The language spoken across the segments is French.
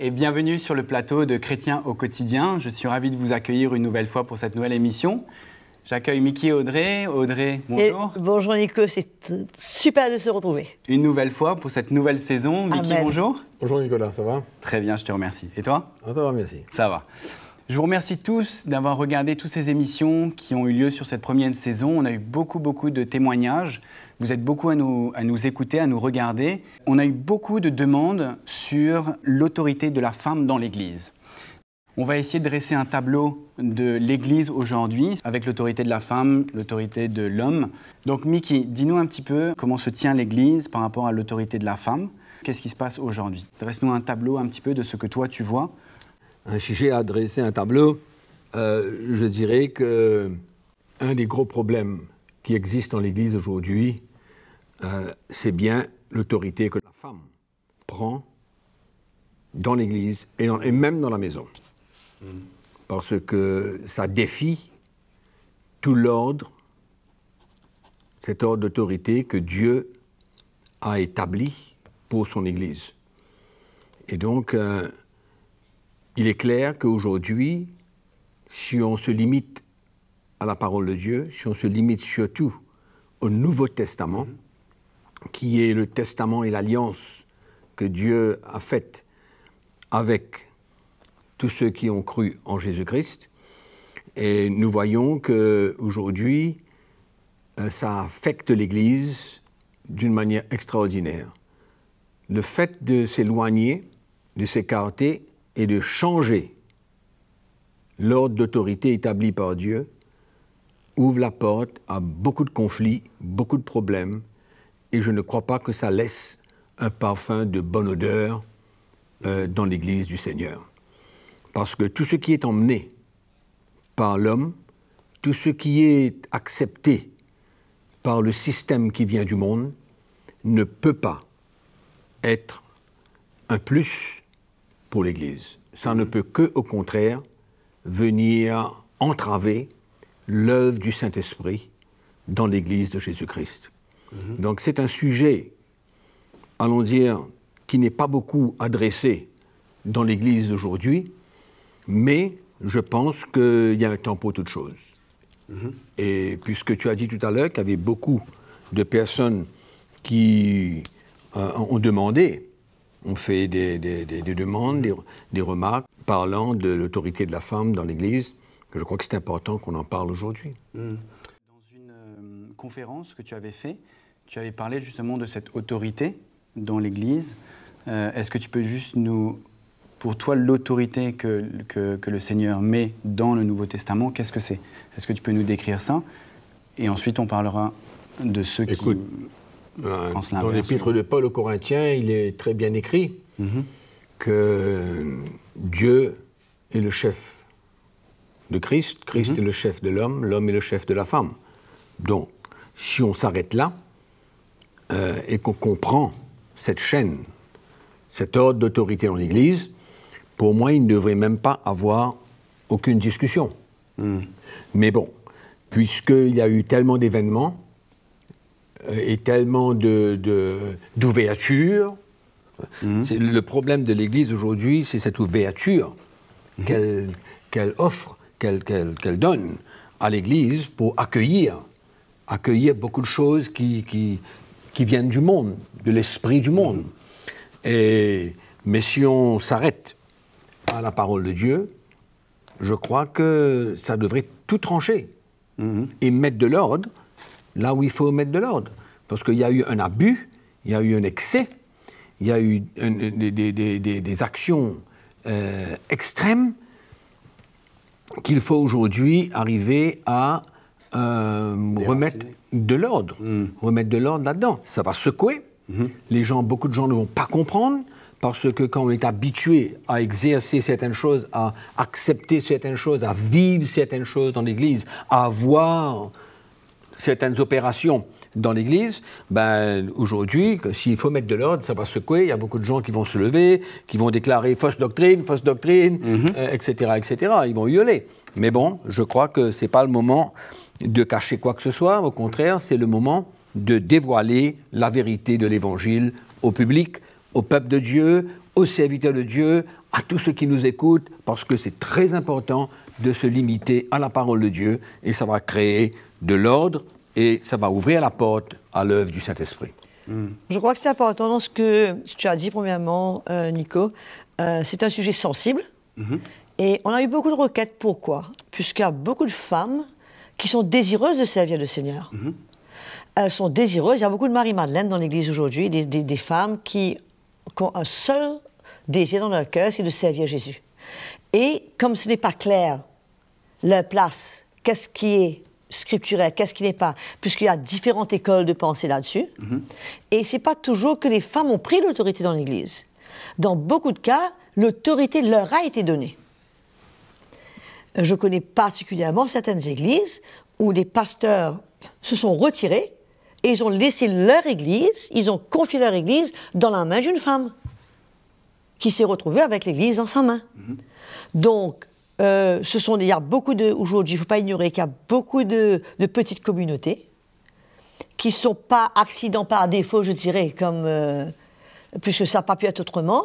et bienvenue sur le plateau de Chrétiens au quotidien. Je suis ravi de vous accueillir une nouvelle fois pour cette nouvelle émission. J'accueille Mickey et Audrey. Audrey, bonjour. Bonjour Nico, c'est super de se retrouver. Une nouvelle fois pour cette nouvelle saison. Mickey, Amen. bonjour. Bonjour Nicolas, ça va? Très bien, je te remercie. Et toi? Ça va, merci. Ça va. Je vous remercie tous d'avoir regardé toutes ces émissions qui ont eu lieu sur cette première saison. On a eu beaucoup de témoignages. Vous êtes beaucoup à nous écouter, à nous regarder. On a eu beaucoup de demandes sur l'autorité de la femme dans l'Église. On va essayer de dresser un tableau de l'Église aujourd'hui avec l'autorité de la femme, l'autorité de l'homme. Donc Mickey, dis-nous un petit peu comment se tient l'Église par rapport à l'autorité de la femme. Qu'est-ce qui se passe aujourd'hui? Dresse-nous un tableau un petit peu de ce que toi tu vois. Si j'ai à dresser un tableau, je dirais que un des gros problèmes qui existent dans l'Église aujourd'hui, c'est bien l'autorité que la femme prend dans l'Église et même dans la maison. Parce que ça défie tout l'ordre, cet ordre d'autorité que Dieu a établi pour son Église. Et donc, il est clair qu'aujourd'hui, si on se limite à la parole de Dieu, si on se limite surtout au Nouveau Testament, qui est le testament et l'alliance que Dieu a faite avec tous ceux qui ont cru en Jésus-Christ, et nous voyons qu'aujourd'hui, ça affecte l'Église d'une manière extraordinaire. Le fait de s'éloigner, de s'écarter et de changer l'ordre d'autorité établi par Dieu ouvre la porte à beaucoup de conflits, beaucoup de problèmes, et je ne crois pas que ça laisse un parfum de bonne odeur dans l'Église du Seigneur. Parce que tout ce qui est emmené par l'homme, tout ce qui est accepté par le système qui vient du monde, ne peut pas être un plus pour l'Église. Ça ne peut que, au contraire, venir entraver l'œuvre du Saint-Esprit dans l'Église de Jésus-Christ. Donc c'est un sujet, allons dire, qui n'est pas beaucoup adressé dans l'Église d'aujourd'hui, mais je pense qu'il y a un temps pour toute chose. Et puisque tu as dit tout à l'heure qu'il y avait beaucoup de personnes qui ont demandé, ont fait des demandes, des remarques parlant de l'autorité de la femme dans l'Église, je crois que c'est important qu'on en parle aujourd'hui. Dans une conférence que tu avais faite, tu avais parlé justement de cette autorité dans l'Église. Est-ce que tu peux juste nous... Pour toi, l'autorité que le Seigneur met dans le Nouveau Testament, qu'est-ce que c'est? Est-ce que tu peux nous décrire ça? Et ensuite, on parlera de ceux qui pensent l'inverse. Dans l'épître de Paul aux Corinthiens, il est très bien écrit que Dieu est le chef de Christ, Christ est le chef de l'homme est le chef de la femme. Donc, si on s'arrête là et qu'on comprend cette chaîne, cet ordre d'autorité dans l'Église, pour moi, il ne devrait même pas avoir aucune discussion. Mais bon, puisqu'il y a eu tellement d'événements et tellement d'ouverture, le problème de l'Église aujourd'hui, c'est cette ouverture qu'elle offre, qu'elle donne à l'Église pour accueillir beaucoup de choses qui viennent du monde, de l'esprit du monde. Mais si on s'arrête à la parole de Dieu, je crois que ça devrait tout trancher et mettre de l'ordre là où il faut mettre de l'ordre. Parce qu'il y a eu un abus, il y a eu un excès, il y a eu des actions extrêmes qu'il faut aujourd'hui arriver à remettre de l'ordre. Remettre de l'ordre là-dedans. Ça va secouer. Beaucoup de gens ne vont pas comprendre. Parce que quand on est habitué à exercer certaines choses, à accepter certaines choses, à vivre certaines choses dans l'Église, à voir certaines opérations dans l'Église, aujourd'hui, s'il faut mettre de l'ordre, ça va secouer. Il y a beaucoup de gens qui vont se lever, qui vont déclarer fausse doctrine, etc., etc. Ils vont hurler. Mais bon, je crois que ce n'est pas le moment de cacher quoi que ce soit. Au contraire, c'est le moment de dévoiler la vérité de l'Évangile au public, au peuple de Dieu, aux serviteurs de Dieu, à tous ceux qui nous écoutent, parce que c'est très important de se limiter à la parole de Dieu, et ça va créer de l'ordre, et ça va ouvrir la porte à l'œuvre du Saint-Esprit. Je crois que c'est important dans ce que tu as dit, premièrement, Nico. C'est un sujet sensible. Et on a eu beaucoup de requêtes. Pourquoi? Puisqu'il y a beaucoup de femmes qui sont désireuses de servir le Seigneur. Elles sont désireuses. Il y a beaucoup de Marie-Madeleine dans l'Église aujourd'hui, des femmes qui ont un seul désir dans leur cœur, c'est de servir Jésus. Et comme ce n'est pas clair, leur place, qu'est-ce qui est scripturel, qu'est-ce qui n'est pas, puisqu'il y a différentes écoles de pensée là-dessus. Et ce n'est pas toujours que les femmes ont pris l'autorité dans l'Église. Dans beaucoup de cas, l'autorité leur a été donnée. Je connais particulièrement certaines églises où des pasteurs se sont retirés et ils ont laissé leur église, ils ont confié leur église dans la main d'une femme qui s'est retrouvée avec l'église dans sa main. Donc, il y a beaucoup de, aujourd'hui, il ne faut pas ignorer qu'il y a beaucoup de petites communautés qui ne sont pas accidents par défaut, je dirais, comme... puisque ça n'a pas pu être autrement,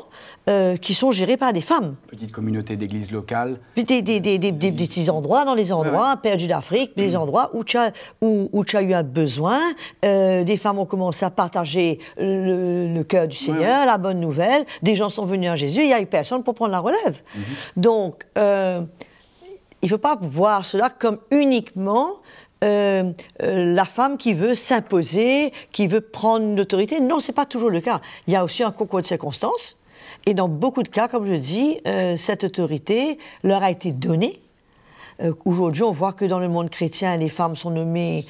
qui sont gérés par des femmes. Petite communauté d'églises locales. Des petits endroits, dans les endroits perdus d'Afrique, des endroits où tu as eu un besoin. Des femmes ont commencé à partager le cœur du Seigneur, la bonne nouvelle. Des gens sont venus à Jésus, il n'y a eu personne pour prendre la relève. Donc, il ne faut pas voir cela comme uniquement... la femme qui veut s'imposer, qui veut prendre l'autorité. Non, ce n'est pas toujours le cas. Il y a aussi un concours de circonstances. Et dans beaucoup de cas, comme je dis, cette autorité leur a été donnée. Aujourd'hui, on voit que dans le monde chrétien, les femmes sont nommées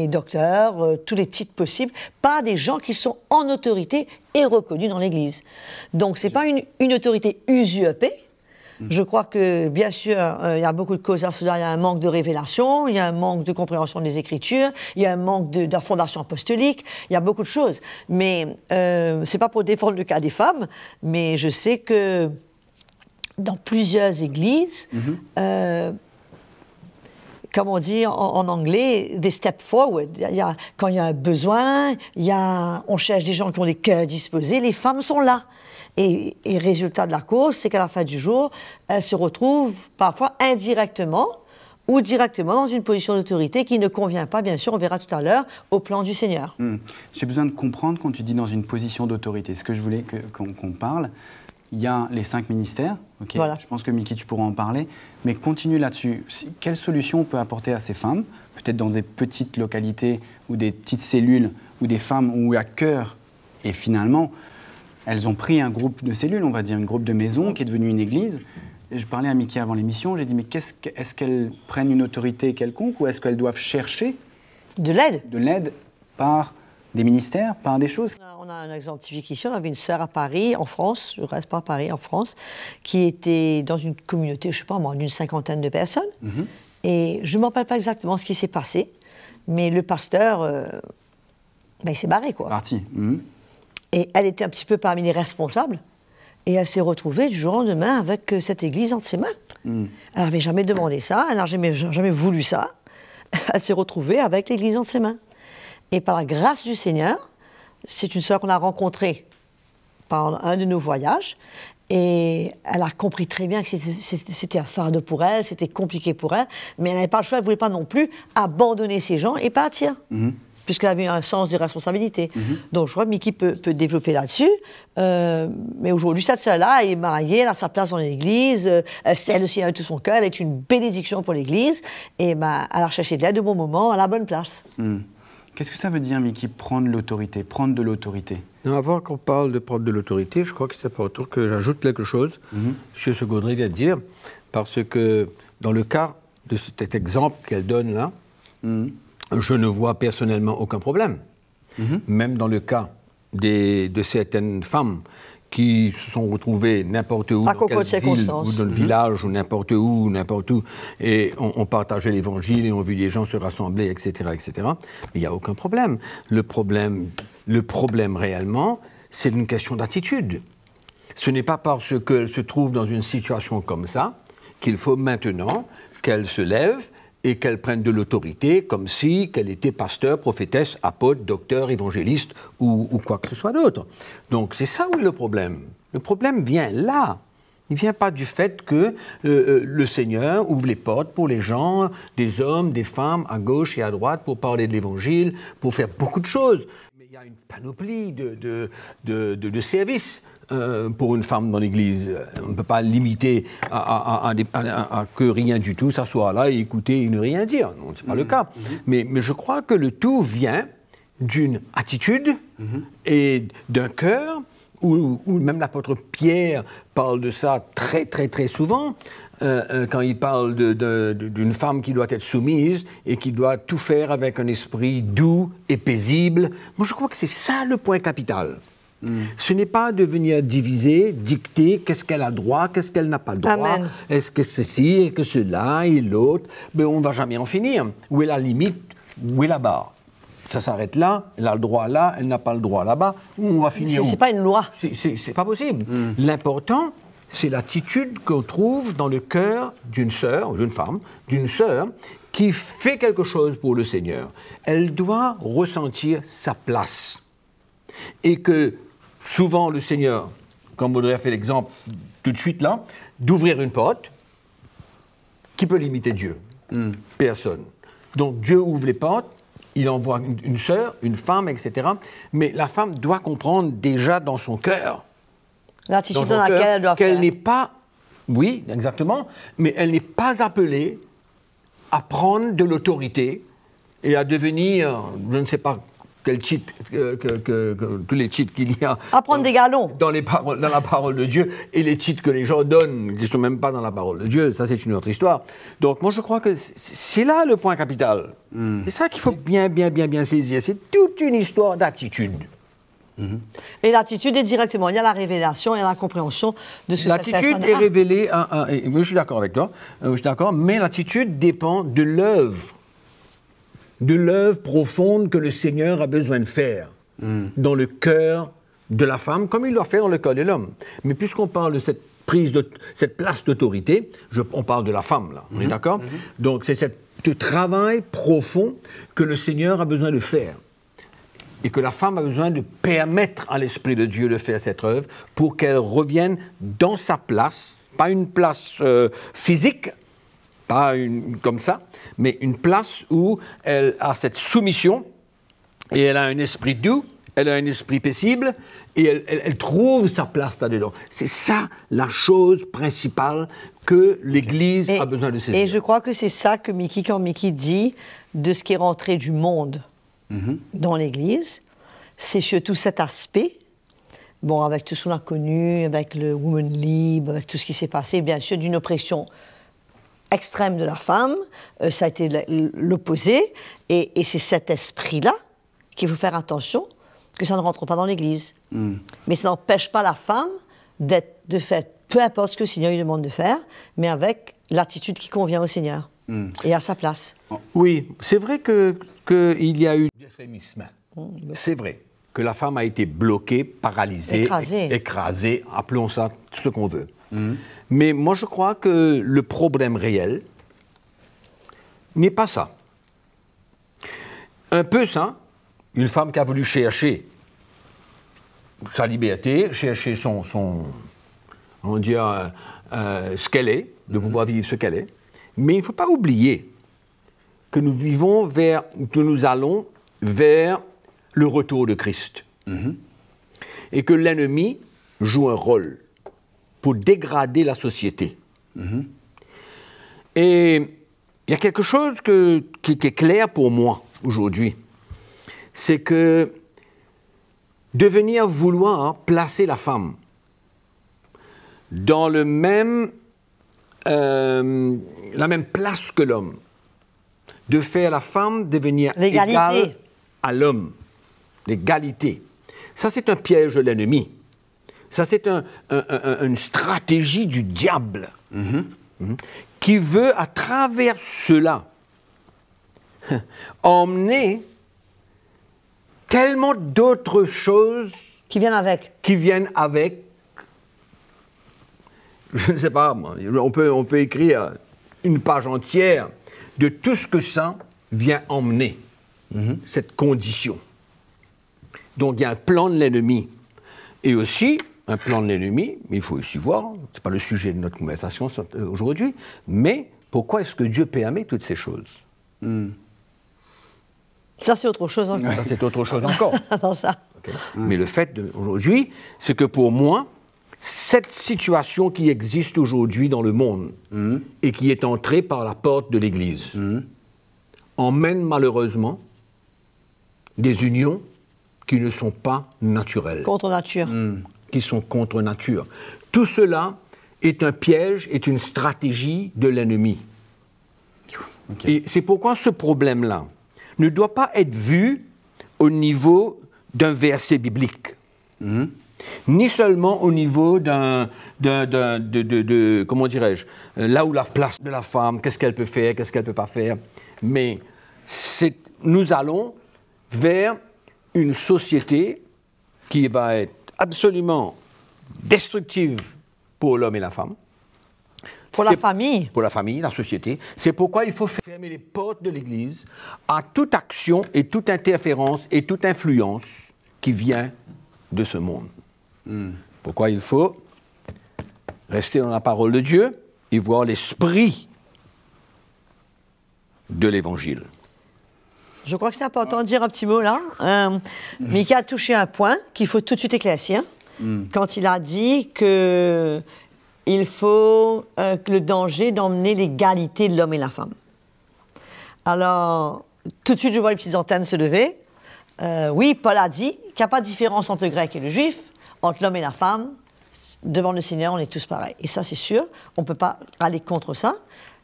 docteurs, tous les titres possibles, par des gens qui sont en autorité et reconnus dans l'Église. Donc, ce n'est pas une autorité usurpée. Je crois que, bien sûr, il y a beaucoup de causes à cela. Il y a un manque de révélation, il y a un manque de compréhension des Écritures, il y a un manque de fondation apostolique, il y a beaucoup de choses. Mais ce n'est pas pour défendre le cas des femmes, mais je sais que dans plusieurs églises, comme on dit en anglais, des step forward. Quand il y a un besoin, on cherche des gens qui ont des cœurs disposés, les femmes sont là. Et résultat de la cause, c'est qu'à la fin du jour, elles se retrouvent parfois indirectement ou directement dans une position d'autorité qui ne convient pas, bien sûr, on verra tout à l'heure, au plan du Seigneur. J'ai besoin de comprendre quand tu dis dans une position d'autorité. Ce que je voulais qu'on parle, il y a les 5 ministères. Okay. Voilà. Je pense que Mickey, tu pourras en parler. Mais continue là-dessus. Quelle solution on peut apporter à ces femmes, peut-être dans des petites localités ou des petites cellules, ou des femmes où il y a cœur et finalement... Elles ont pris un groupe de cellules, on va dire, un groupe de maisons qui est devenu une église. Et je parlais à Mickey avant l'émission, j'ai dit, mais est-ce qu'elles prennent une autorité quelconque ou est-ce qu'elles doivent chercher de l'aide? De l'aide par des ministères, par des choses. On a un exemple typique ici, on avait une sœur à Paris, en France, je ne reste pas à Paris, en France, qui était dans une communauté, je ne sais pas moi, d'une 50aine de personnes. Et je ne me rappelle pas exactement ce qui s'est passé, mais le pasteur, il s'est barré, quoi. Parti. Et elle était un petit peu parmi les responsables. Et elle s'est retrouvée du jour au lendemain avec cette église entre ses mains. Elle n'avait jamais demandé ça, elle n'a jamais voulu ça. Elle s'est retrouvée avec l'église entre ses mains. Et par la grâce du Seigneur, c'est une sœur qu'on a rencontrée par un de nos voyages. Et elle a compris très bien que c'était un fardeau pour elle, c'était compliqué pour elle. Mais elle n'avait pas le choix, elle ne voulait pas non plus abandonner ces gens et partir. Puisqu'elle avait un sens de responsabilité. Donc je crois que Mickey peut développer là-dessus. Mais aujourd'hui, cette sœur-là est mariée, elle a sa place dans l'Église, elle sert le Seigneur de tout son cœur, elle est une bénédiction pour l'Église, et elle a cherché de l'aide au bon moment, à la bonne place. Qu'est-ce que ça veut dire, Mickey, prendre l'autorité, prendre de l'autorité? Avant qu'on parle de prendre de l'autorité, je crois que c'est important que j'ajoute quelque chose sur ce qu'Audrey vient de dire, parce que dans le cas de cet exemple qu'elle donne là, je ne vois personnellement aucun problème. Même dans le cas de certaines femmes qui se sont retrouvées n'importe où, dans quelle ville, ou dans le village, ou n'importe où, et on partageait l'évangile et on vu des gens se rassembler, etc., etc. Mais il n'y a aucun problème. Le problème réellement, c'est une question d'attitude. Ce n'est pas parce qu'elle se trouve dans une situation comme ça qu'il faut maintenant qu'elle se lève et qu'elle prenne de l'autorité comme si qu'elle était pasteur, prophétesse, apôtre, docteur, évangéliste ou quoi que ce soit d'autre. Donc c'est ça où est le problème. Le problème vient là. Il ne vient pas du fait que le Seigneur ouvre les portes pour les gens, des hommes, des femmes, à gauche et à droite, pour parler de l'Évangile, pour faire beaucoup de choses. Mais il y a une panoplie de services pour une femme dans l'Église. On ne peut pas limiter à que rien du tout, s'asseoir là et écouter et ne rien dire. Non, ce n'est pas le cas. Mais je crois que le tout vient d'une attitude et d'un cœur, où même l'apôtre Pierre parle de ça très, très, très souvent, quand il parle d'une femme qui doit être soumise et qui doit tout faire avec un esprit doux et paisible. Moi, je crois que c'est ça le point capital. Ce n'est pas de venir diviser, dicter qu'est-ce qu'elle a droit, qu'est-ce qu'elle n'a pas le droit, Amen. est-ce que ceci, est-ce que cela et l'autre. Mais on ne va jamais en finir. Où est la limite, où est la barre? Ça s'arrête là, elle a le droit là, elle n'a pas le droit là-bas, on va finir où? C'est pas une loi. C'est pas possible. L'important, c'est l'attitude qu'on trouve dans le cœur d'une sœur, d'une femme, d'une sœur, qui fait quelque chose pour le Seigneur. Elle doit ressentir sa place. Et que souvent le Seigneur, comme Audrey a fait l'exemple tout de suite là, d'ouvrir une porte, qui peut limiter Dieu? Personne. Donc Dieu ouvre les portes, il envoie une sœur, une femme, etc. Mais la femme doit comprendre déjà dans son cœur, L'attitude dans laquelle elle doit qu'elle faire. n'est pas, oui, exactement, mais elle n'est pas appelée à prendre de l'autorité et à devenir, je ne sais pas quel titre, tous les titres qu'il y a À prendre des galons. dans la parole de Dieu, et les titres que les gens donnent, qui ne sont même pas dans la parole de Dieu, ça c'est une autre histoire. Donc moi je crois que c'est là le point capital. C'est ça qu'il faut bien saisir. C'est toute une histoire d'attitude. Et l'attitude est directement, il y a la révélation et la compréhension de ce que cette L'attitude personne est a. révélée, je suis d'accord avec toi, je suis d'accord, mais l'attitude dépend de l'œuvre profonde que le Seigneur a besoin de faire dans le cœur de la femme, comme il doit faire dans le cœur de l'homme. Mais puisqu'on parle de cette cette place d'autorité, on parle de la femme là, on est d'accord? Donc c'est ce travail profond que le Seigneur a besoin de faire. Et que la femme a besoin de permettre à l'Esprit de Dieu de faire cette œuvre pour qu'elle revienne dans sa place, pas une place physique, pas comme ça, mais une place où elle a cette soumission et elle a un esprit doux, elle a un esprit paisible et elle trouve sa place là-dedans. C'est ça la chose principale que l'Église a besoin de saisir. Et je crois que c'est ça que quand Mickey dit de ce qui est rentré du monde dans l'Église, c'est surtout cet aspect, bon, avec tout ce qu'on a connu, avec le Woman Lib, avec tout ce qui s'est passé, bien sûr, d'une oppression extrême de la femme, ça a été l'opposé, et c'est cet esprit-là qu'il faut faire attention que ça ne rentre pas dans l'Église. Mais ça n'empêche pas la femme de faire peu importe ce que le Seigneur lui demande de faire, mais avec l'attitude qui convient au Seigneur et à sa place. Oui, c'est vrai qu'il y a eu du extrémisme. C'est vrai que la femme a été bloquée, paralysée, écrasée, appelons ça ce qu'on veut. Mais moi, je crois que le problème réel n'est pas ça. Un peu ça, une femme qui a voulu chercher sa liberté, chercher on va dire, ce qu'elle est, de pouvoir vivre ce qu'elle est. Mais il ne faut pas oublier que nous allons vers le retour de Christ. Et que l'ennemi joue un rôle pour dégrader la société. Et il y a quelque chose qui est clair pour moi aujourd'hui. C'est que de venir vouloir placer la femme dans la même place que l'homme, de faire la femme devenir égale à l'homme, l'égalité. Ça, c'est un piège de l'ennemi. Ça, c'est une stratégie du diable qui veut, à travers cela, emmener tellement d'autres choses qui viennent avec. Je ne sais pas, on peut écrire une page entière de tout ce que ça vient emmener, cette condition. Donc il y a un plan de l'ennemi. Et aussi, un plan de l'ennemi, mais il faut aussi voir, ce n'est pas le sujet de notre conversation aujourd'hui, mais pourquoi est-ce que Dieu permet toutes ces choses? Ça, c'est autre chose encore. Ça, c'est autre chose encore. Dans ça. Okay. Mais le fait aujourd'hui, c'est que pour moi, cette situation qui existe aujourd'hui dans le monde et qui est entrée par la porte de l'Église emmène malheureusement des unions qui ne sont pas naturelles. Contre nature. Qui sont contre nature. Tout cela est un piège, est une stratégie de l'ennemi. Okay. Et c'est pourquoi ce problème-là ne doit pas être vu au niveau d'un verset biblique, ni seulement au niveau comment dirais-je, là où la place de la femme, qu'est-ce qu'elle peut faire, qu'est-ce qu'elle ne peut pas faire, mais nous allons vers une société qui va être absolument destructive pour l'homme et la femme. Pour la famille. Pour la famille, la société. C'est pourquoi il faut fermer les portes de l'Église à toute action et toute interférence et toute influence qui vient de ce monde. Pourquoi il faut rester dans la parole de Dieu et voir l'esprit de l'Évangile. Je crois que c'est important de dire un petit mot là. Mika a touché un point qu'il faut tout de suite éclaircir. Quand il a dit que il faut le danger d'emmener l'égalité de l'homme et la femme. Alors, tout de suite, je vois les petites antennes se lever. Oui, Paul a dit qu'il n'y a pas de différence entre le grec et le juif, entre l'homme et la femme. Devant le Seigneur, on est tous pareils. Et ça, c'est sûr, on ne peut pas aller contre ça.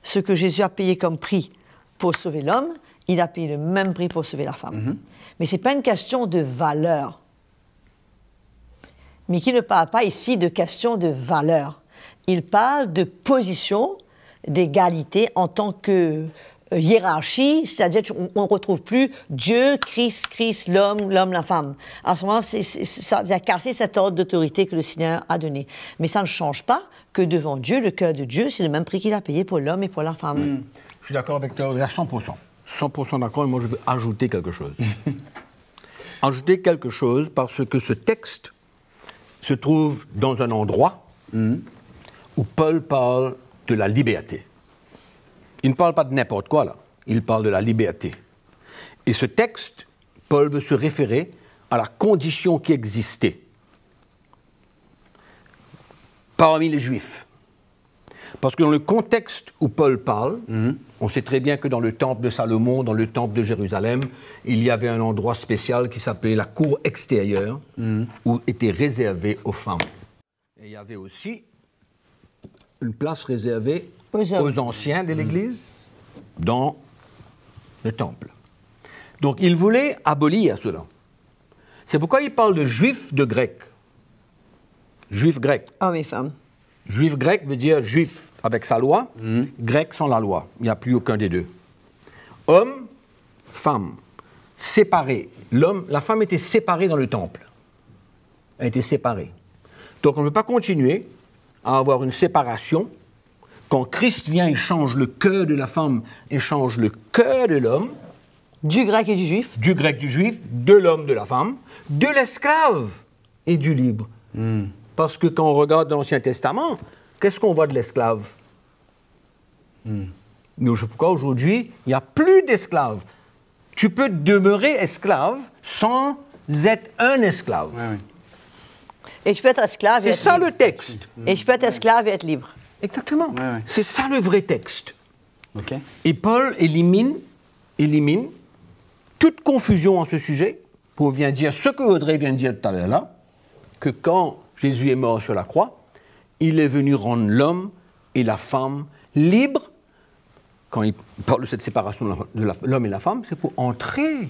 Ce que Jésus a payé comme prix pour sauver l'homme, il a payé le même prix pour sauver la femme. Mais ce n'est pas une question de valeur. Mais qui ne parle pas ici de question de valeur. Il parle de position, d'égalité en tant que hiérarchie, c'est-à-dire qu'on ne retrouve plus Dieu, Christ, l'homme, la femme. À ce moment, ça vient casser cet ordre d'autorité que le Seigneur a donné. Mais ça ne change pas que devant Dieu, le cœur de Dieu, c'est le même prix qu'il a payé pour l'homme et pour la femme. Je suis d'accord avec toi à 100%. 100% d'accord, et moi je veux ajouter quelque chose. Ajouter quelque chose parce que ce texte se trouve dans un endroit où Paul parle de la liberté. Il ne parle pas de n'importe quoi, là. Il parle de la liberté. Et ce texte, Paul veut se référer à la condition qui existait parmi les Juifs. Parce que dans le contexte où Paul parle, on sait très bien que dans le temple de Salomon, dans le temple de Jérusalem, il y avait un endroit spécial qui s'appelait la cour extérieure, où était réservé aux femmes. Et il y avait aussi une place réservée aux anciens de l'Église dans le temple. Donc il voulait abolir cela. C'est pourquoi il parle de juifs, de grecs. Juifs grecs. Hommes et femmes. Juif grec veut dire juif avec sa loi, grec sans la loi. Il n'y a plus aucun des deux. Homme, femme, séparés. La femme était séparée dans le temple. Elle était séparée. Donc on ne peut pas continuer à avoir une séparation. Quand Christ vient et change le cœur de la femme et change le cœur de l'homme. Du grec et du juif. Du grec, du juif, de l'homme, de la femme, de l'esclave et du libre. Parce que quand on regarde dans l'Ancien Testament, qu'est-ce qu'on voit de l'esclave? Nous, pourquoi aujourd'hui, il n'y a plus d'esclaves? Tu peux demeurer esclave sans être un esclave. Et tu peux être esclave et être libre. C'est ça le texte. Et tu peux être esclave et être libre. Exactement. C'est ça le vrai texte. Et Paul élimine toute confusion en ce sujet pour bien dire ce que Audrey vient de dire tout à l'heure là, que quand Jésus est mort sur la croix, il est venu rendre l'homme et la femme libres. Quand il parle de cette séparation de l'homme et la femme, c'est pour entrer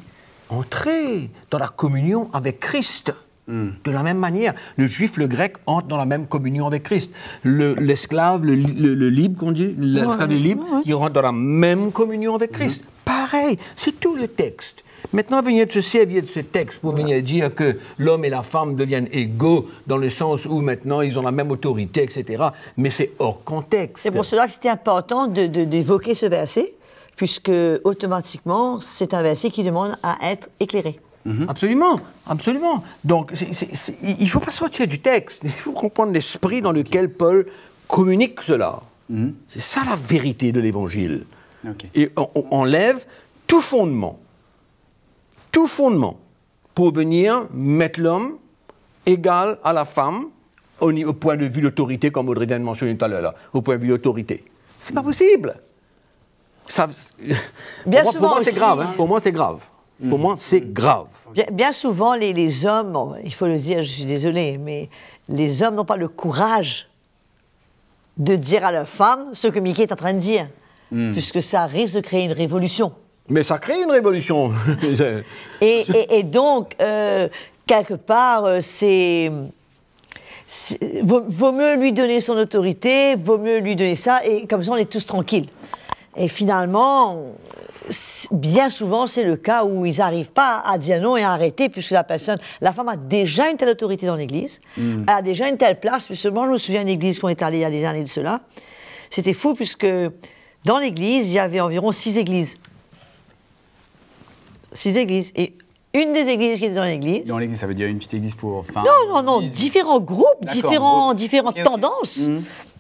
dans la communion avec Christ. De la même manière, le juif, le grec entrent dans la même communion avec Christ. L'esclave, le libre, qu'on dit, l'esclave le libre, il rentre dans la même communion avec Christ. Pareil, c'est tout le texte. Maintenant, venir se servir de ce texte pour venir dire que l'homme et la femme deviennent égaux dans le sens où maintenant ils ont la même autorité, etc. Mais c'est hors contexte. C'est pour cela que c'était important d'évoquer ce verset, puisque automatiquement, c'est un verset qui demande à être éclairé. Absolument, absolument. Donc, il ne faut pas sortir du texte, il faut comprendre l'esprit dans lequel Paul communique cela. C'est ça la vérité de l'Évangile. Et on enlève tout fondement pour venir mettre l'homme égal à la femme au point de vue d'autorité, comme Audrey vient de mentionner tout à l'heure, au point de vue d'autorité. C'est pas possible. Ça, pour moi, c'est grave. Hein. Pour moi, c'est grave. Pour moi, c'est grave. Bien souvent, les hommes, bon, il faut le dire, je suis désolée, mais les hommes n'ont pas le courage de dire à leur femme ce que Mickey est en train de dire, puisque ça risque de créer une révolution. Mais ça crée une révolution. et donc, quelque part, vaut mieux lui donner son autorité, vaut mieux lui donner ça, et comme ça, on est tous tranquilles. Et finalement, bien souvent, c'est le cas où ils n'arrivent pas à dire non et à arrêter, puisque la femme a déjà une telle autorité dans l'Église, elle a déjà une telle place. Puis seulement, je me souviens d'une église qu'on est allé il y a des années de cela. C'était fou, puisque dans l'Église, il y avait environ 6 églises. 6 églises. Et une des églises qui était dans l'Église... Dans l'Église, ça veut dire une petite église pour... Non, différents groupes, différentes tendances.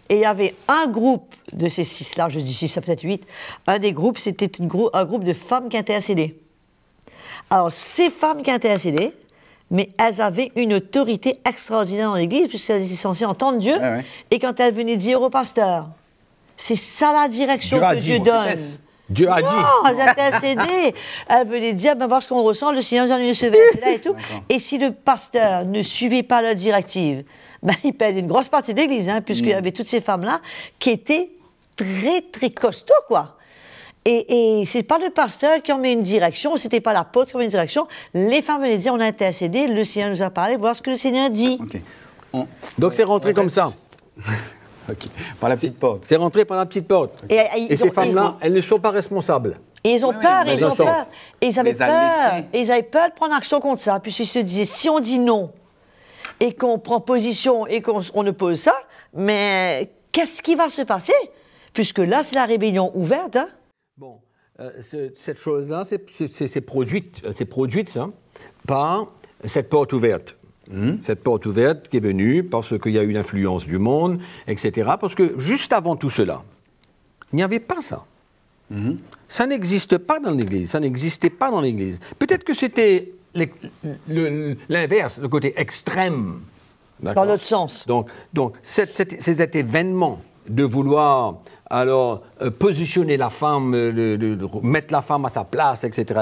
Et il y avait un groupe de ces 6-là, je dis 6, ça peut-être 8, un des groupes, c'était un groupe de femmes qui intercédaient. Alors, ces femmes qui intercédaient, mais elles avaient une autorité extraordinaire dans l'Église, puisqu'elles étaient censées entendre Dieu, et quand elles venaient dire au pasteur, c'est ça la direction que Dieu donne. Dieu a dit. Non, elles intercédaient. Elles venaient dire, ben, voir ce qu'on ressent, le Seigneur nous a donné ce verset-là et tout. Et si le pasteur ne suivait pas leur directive, ben, il perdait une grosse partie de l'Église, hein, puisqu'il y avait toutes ces femmes-là qui étaient très, très costauds, quoi. Et c'est pas le pasteur qui en met une direction, c'était pas l'apôtre qui en met une direction. Les femmes venaient dire, on a intercédé, le Seigneur nous a parlé, voir ce que le Seigneur dit. Donc c'est rentré comme ça. Par la petite porte. C'est rentré par la petite porte. Et ces femmes-là, elles ne sont pas responsables. Et ils ont peur, ils ont peur. Et ils avaient peur. Et ils avaient peur de prendre action contre ça, puisqu'ils se disaient, si on dit non, et qu'on prend position, et qu'on oppose ça, mais qu'est-ce qui va se passer? Puisque là, c'est la rébellion ouverte. Hein? Bon, cette chose-là, c'est produite ça, par cette porte ouverte. Cette porte ouverte qui est venue parce qu'il y a eu l'influence du monde, etc. Parce que juste avant tout cela, il n'y avait pas ça. Ça n'existe pas dans l'Église, ça n'existait pas dans l'Église. Peut-être que c'était l'inverse, le côté extrême. Dans l'autre sens. Donc cet événement de vouloir alors positionner la femme, mettre la femme à sa place, etc.,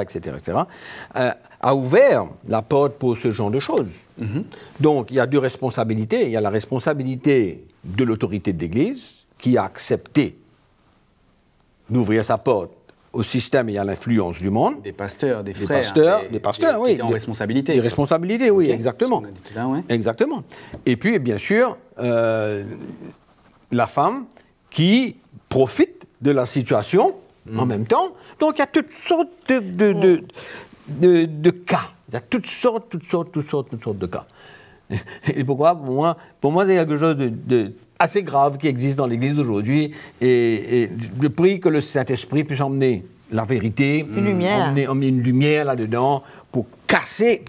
a ouvert la porte pour ce genre de choses. Donc il y a 2 responsabilités. Il y a la responsabilité de l'autorité de l'Église qui a accepté d'ouvrir sa porte au système et à l'influence du monde. Des pasteurs, des frères. Des pasteurs, oui. En responsabilité. Des responsabilités, oui, exactement. Là, ouais. Exactement. Et puis, bien sûr, la femme qui profite de la situation en même temps. Donc, il y a toutes sortes de cas. Il y a toutes sortes de cas. Et pourquoi? Pour moi, c'est quelque chose de assez grave qui existe dans l'Église aujourd'hui. Et je prie que le Saint-Esprit puisse emmener la vérité, emmener une lumière là-dedans pour casser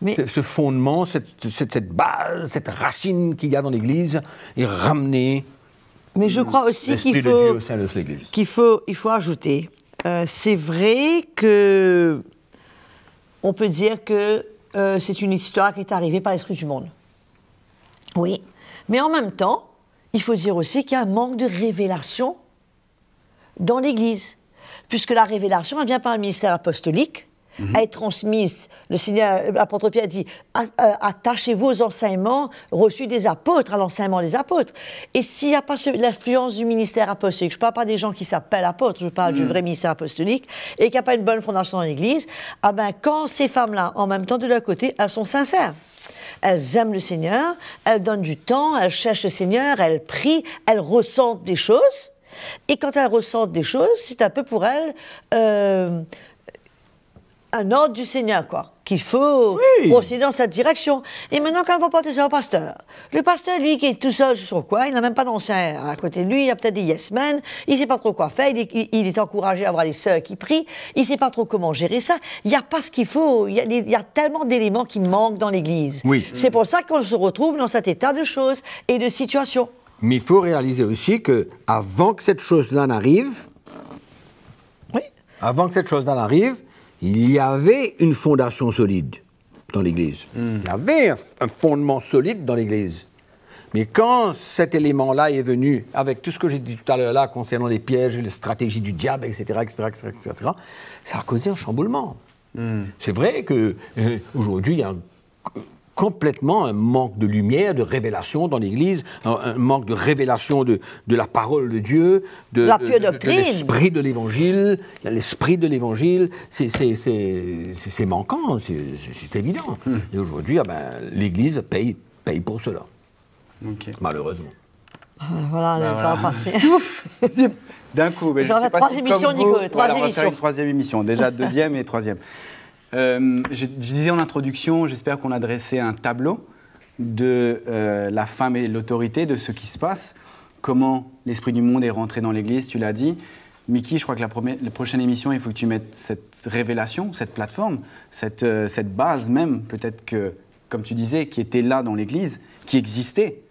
ce fondement, cette base, cette racine qu'il y a dans l'Église et ramener mais je crois aussi l'Esprit de Dieu au sein de l'Église. Il faut ajouter, c'est vrai que on peut dire que c'est une histoire qui est arrivée par l'Esprit du monde. Oui. Mais en même temps, il faut dire aussi qu'il y a un manque de révélation dans l'Église. Puisque la révélation, elle vient par le ministère apostolique, elle est transmise. Le Seigneur, l'apôtre Pierre dit, attachez-vous aux enseignements reçus des apôtres, à l'enseignement des apôtres. Et s'il n'y a pas l'influence du ministère apostolique, je ne parle pas des gens qui s'appellent apôtres, je parle du vrai ministère apostolique, et qu'il n'y a pas une bonne fondation dans l'Église, ah ben, quand ces femmes-là, en même temps de leur côté, elles sont sincères. Elles aiment le Seigneur, elles donnent du temps, elles cherchent le Seigneur, elles prient, elles ressentent des choses. Et quand elles ressentent des choses, c'est un peu pour elles un ordre du Seigneur, quoi. qu'il faut procéder dans cette direction. Et maintenant, quand on va porter ça au pasteur, le pasteur, lui, qui est tout seul sur son coin, il n'a même pas d'ancien à côté de lui, il a peut-être des yes men, il ne sait pas trop quoi faire, il est encouragé à avoir les sœurs qui prient, il ne sait pas trop comment gérer ça. Il n'y a pas ce qu'il faut. Il y a tellement d'éléments qui manquent dans l'Église. Oui. C'est pour ça qu'on se retrouve dans cet état de choses et de situations. Mais il faut réaliser aussi qu'avant que cette chose-là n'arrive, il y avait une fondation solide dans l'Église. Il y avait un fondement solide dans l'Église. Mais quand cet élément-là est venu, avec tout ce que j'ai dit tout à l'heure là, concernant les pièges, les stratégies du diable, etc., ça a causé un chamboulement. C'est vrai qu'aujourd'hui, il y a complètement un manque de lumière, de révélation dans l'Église, un manque de révélation de la parole de Dieu, de l'esprit de l'Évangile. L'esprit de l'Évangile, c'est manquant, c'est évident. Et aujourd'hui, l'Église paye pour cela, malheureusement. Voilà, le temps a passé. D'un coup, mais je sais pas si comme vous... On va faire une troisième émission, déjà deuxième et troisième. Je disais en introduction, j'espère qu'on a dressé un tableau de la femme et l'autorité, de ce qui se passe, comment l'esprit du monde est rentré dans l'Église, tu l'as dit. Mickey, je crois que la prochaine émission, il faut que tu mettes cette révélation, cette plateforme, cette base même, peut-être que, comme tu disais, qui était là dans l'Église, qui existait,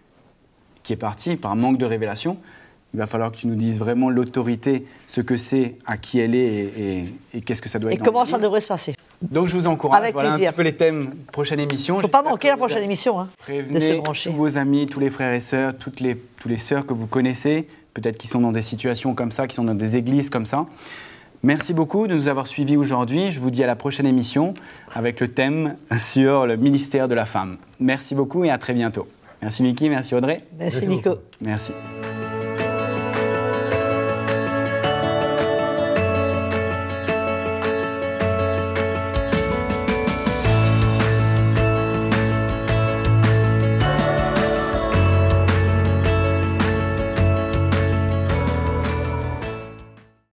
qui est partie par manque de révélation. Il va falloir que tu nous dises vraiment l'autorité, ce que c'est, à qui elle est et qu'est-ce que ça doit être. Et comment ça devrait se passer. Donc je vous encourage. Avec voilà plaisir. Un petit peu les thèmes prochaine émission. Il ne faut pas manquer la prochaine émission. Prévenez de se brancher. tous vos amis, tous les frères et sœurs, tous les sœurs que vous connaissez, peut-être qui sont dans des situations comme ça, qui sont dans des églises comme ça. Merci beaucoup de nous avoir suivis aujourd'hui. Je vous dis à la prochaine émission avec le thème sur le ministère de la femme. Merci beaucoup et à très bientôt. Merci Mickey, merci Audrey. Merci Nico. Merci.